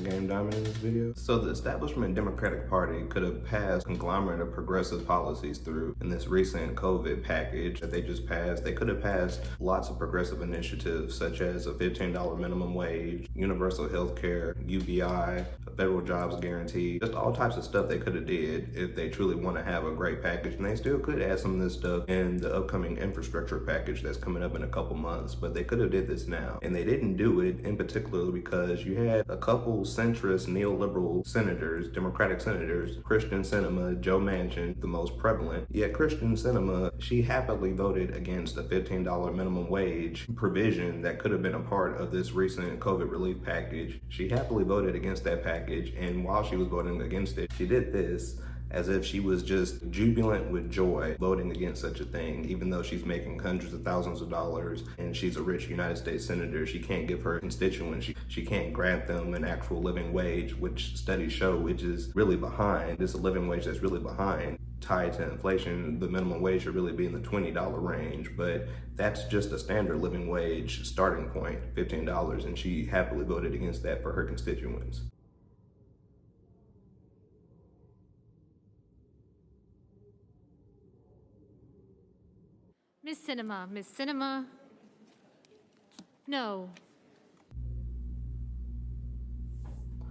Game Diamond in this video. So the establishment Democratic Party could have passed a conglomerate of progressive policies through in this recent COVID package that they just passed. They could have passed lots of progressive initiatives such as a $15 minimum wage, universal health care, UBI, a federal jobs guarantee, just all types of stuff they could have did if they truly want to have a great package. And they still could add some of this stuff in the upcoming infrastructure package that's coming up in a couple months, but they could have did this now. And they didn't do it in particular because you had a couple centrist neoliberal senators, Democratic senators, Kyrsten Sinema, Joe Manchin, the most prevalent. Yet Kyrsten Sinema, she happily voted against a $15 minimum wage provision that could have been a part of this recent COVID relief package. She happily voted against that package, and while she was voting against it, she did this as if she was just jubilant with joy voting against such a thing, even though she's making hundreds of thousands of dollars and she's a rich United States senator. She can't give her constituents, she can't grant them an actual living wage, which studies show, which is really behind. It's a living wage that's really behind. Tied to inflation, the minimum wage should really be in the $20 range, but that's just a standard living wage starting point, $15, and she happily voted against that for her constituents. Miss Sinema, no.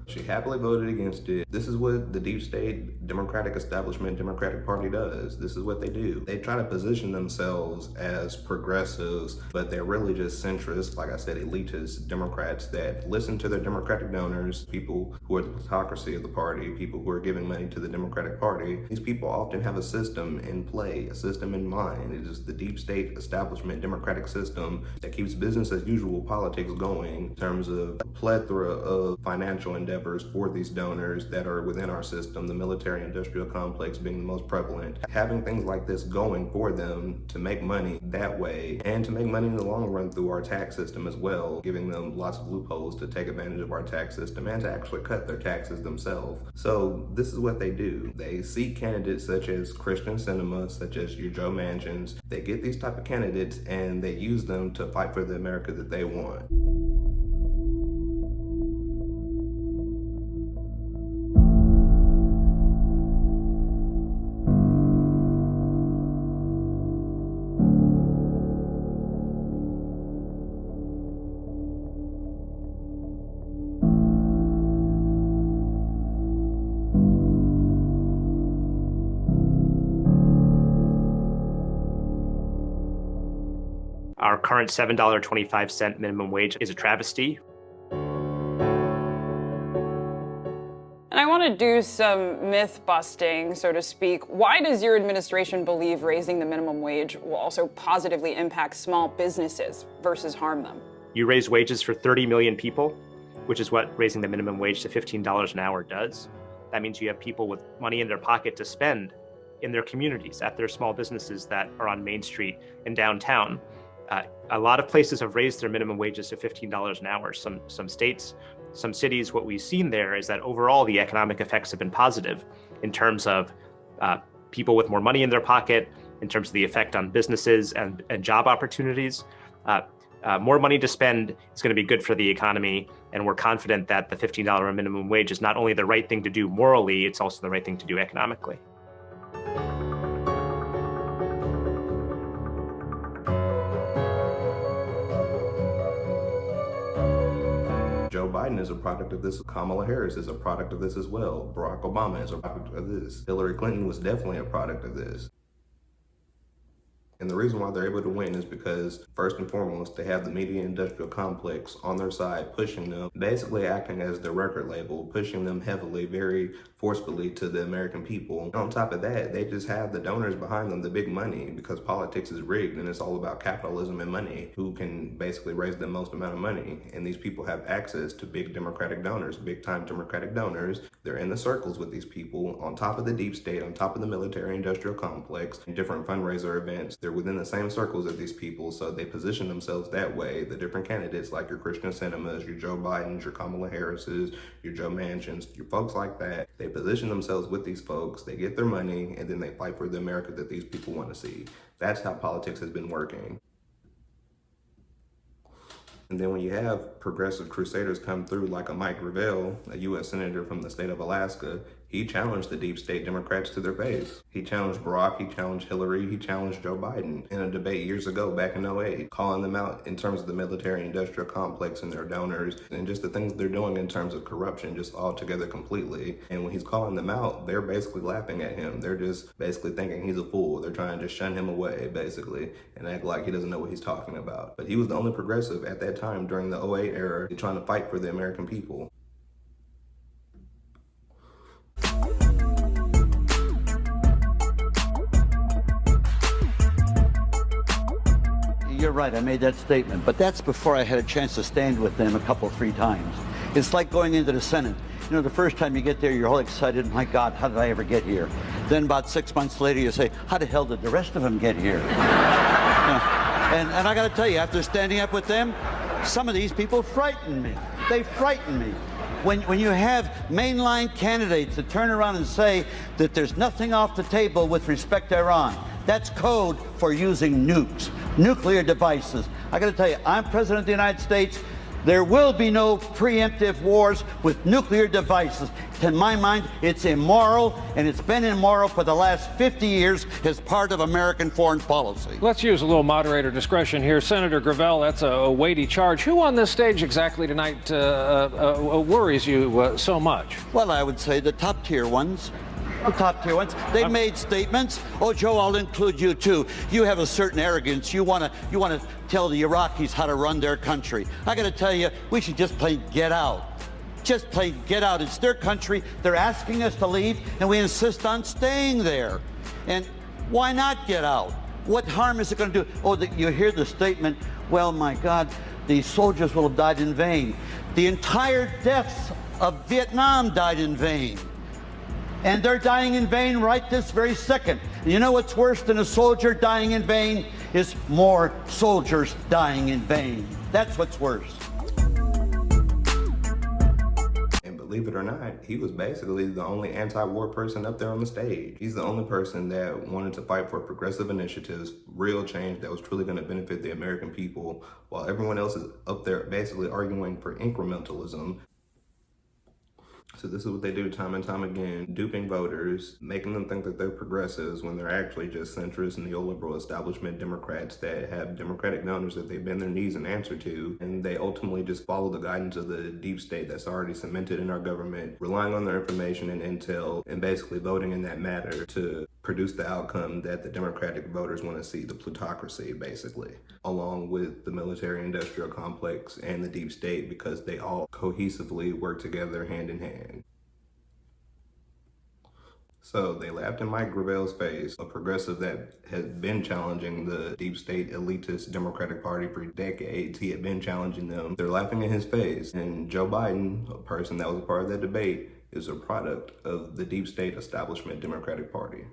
She happily voted against it. This is what the deep state Democratic establishment Democratic Party does. This is what they do. They try to position themselves as progressives, but they're really just centrist, like I said, elitist Democrats that listen to their Democratic donors, people who are the plutocracy of the party, people who are giving money to the Democratic Party. These people often have a system in play, a system in mind. It is the deep state establishment Democratic system that keeps business as usual politics going in terms of a plethora of financial endeavors for these donors that are within our system, the military-industrial complex being the most prevalent. Having things like this going for them to make money that way and to make money in the long run through our tax system as well, giving them lots of loopholes to take advantage of our tax system and to actually cut their taxes themselves. So this is what they do. They seek candidates such as Kyrsten Sinema, such as your Joe Manchins. They get these type of candidates and they use them to fight for the America that they want. Our current $7.25 minimum wage is a travesty. And I want to do some myth busting, so to speak. Why does your administration believe raising the minimum wage will also positively impact small businesses versus harm them? You raise wages for 30 million people, which is what raising the minimum wage to $15 an hour does. That means you have people with money in their pocket to spend in their communities, at their small businesses that are on Main Street and downtown. A lot of places have raised their minimum wages to $15 an hour. Some states, some cities, what we've seen there is that overall the economic effects have been positive in terms of people with more money in their pocket, in terms of the effect on businesses and job opportunities. More money to spend is going to be good for the economy, and we're confident that the $15 minimum wage is not only the right thing to do morally, it's also the right thing to do economically. Joe Biden is a product of this. Kamala Harris is a product of this as well. Barack Obama is a product of this. Hillary Clinton was definitely a product of this. And the reason why they're able to win is because, first and foremost, they have the media industrial complex on their side, pushing them, basically acting as their record label, pushing them heavily, very forcefully to the American people. And on top of that, they just have the donors behind them, the big money, because politics is rigged and it's all about capitalism and money, who can basically raise the most amount of money. And these people have access to big Democratic donors, big time Democratic donors. They're in the circles with these people, on top of the deep state, on top of the military industrial complex, different fundraiser events. They're within the same circles of these people, so they position themselves that way. The different candidates like your Kyrsten Sinemas, your Joe Bidens, your Kamala Harrises, your Joe Manchins, your folks like that, they position themselves with these folks, they get their money, and then they fight for the America that these people want to see. That's how politics has been working. And then when you have progressive crusaders come through like a Mike Gravel, a U.S. Senator from the state of Alaska, he challenged the deep state Democrats to their face. He challenged Barack, he challenged Hillary, he challenged Joe Biden in a debate years ago back in '08, calling them out in terms of the military-industrial complex and their donors and just the things they're doing in terms of corruption just altogether completely. And when he's calling them out, they're basically laughing at him. They're just basically thinking he's a fool. They're trying to shun him away, basically, and act like he doesn't know what he's talking about. But he was the only progressive at that time during the '08 era trying to fight for the American people. You're right, I made that statement, but that's before I had a chance to stand with them a couple, 3 times. It's like going into the Senate. You know, the first time you get there, you're all excited, my God, how did I ever get here? Then about 6 months later, you say, how the hell did the rest of them get here? And I gotta tell you, after standing up with them, some of these people frighten me. They frighten me. When you have mainline candidates that turn around and say that there's nothing off the table with respect to Iran, that's code for using nukes, nuclear devices. I got to tell you, I'm President of the United States. There will be no preemptive wars with nuclear devices. To my mind, it's immoral, and it's been immoral for the last 50 years as part of American foreign policy. Let's use a little moderator discretion here. Senator Gravel, that's a weighty charge. Who on this stage exactly tonight worries you so much? Well, I would say the top tier ones. The top tier ones. They've made statements. Oh, Joe, I'll include you too. You have a certain arrogance. You want to tell the Iraqis how to run their country. I got to tell you, we should just plain get out. Just plain get out. It's their country. They're asking us to leave, and we insist on staying there. And why not get out? What harm is it going to do? Oh, you hear the statement, well, my God, the soldiers will have died in vain. The entire deaths of Vietnam died in vain. And they're dying in vain right this very second. You know what's worse than a soldier dying in vain? Is more soldiers dying in vain. That's what's worse. And believe it or not, he was basically the only anti-war person up there on the stage. He's the only person that wanted to fight for progressive initiatives, real change that was truly going to benefit the American people, while everyone else is up there basically arguing for incrementalism. So this is what they do time and time again, duping voters, making them think that they're progressives when they're actually just centrist, neoliberal establishment Democrats that have Democratic donors that they bend their knees in answer to, and they ultimately just follow the guidance of the deep state that's already cemented in our government, relying on their information and intel, and basically voting in that matter to produce the outcome that the Democratic voters want to see, the plutocracy, basically, along with the military-industrial complex and the deep state, because they all cohesively work together hand in hand. So they laughed in Mike Gravel's face, a progressive that has been challenging the deep state elitist Democratic Party for decades. He had been challenging them. They're laughing in his face. And Joe Biden, a person that was a part of that debate, is a product of the deep state establishment Democratic Party.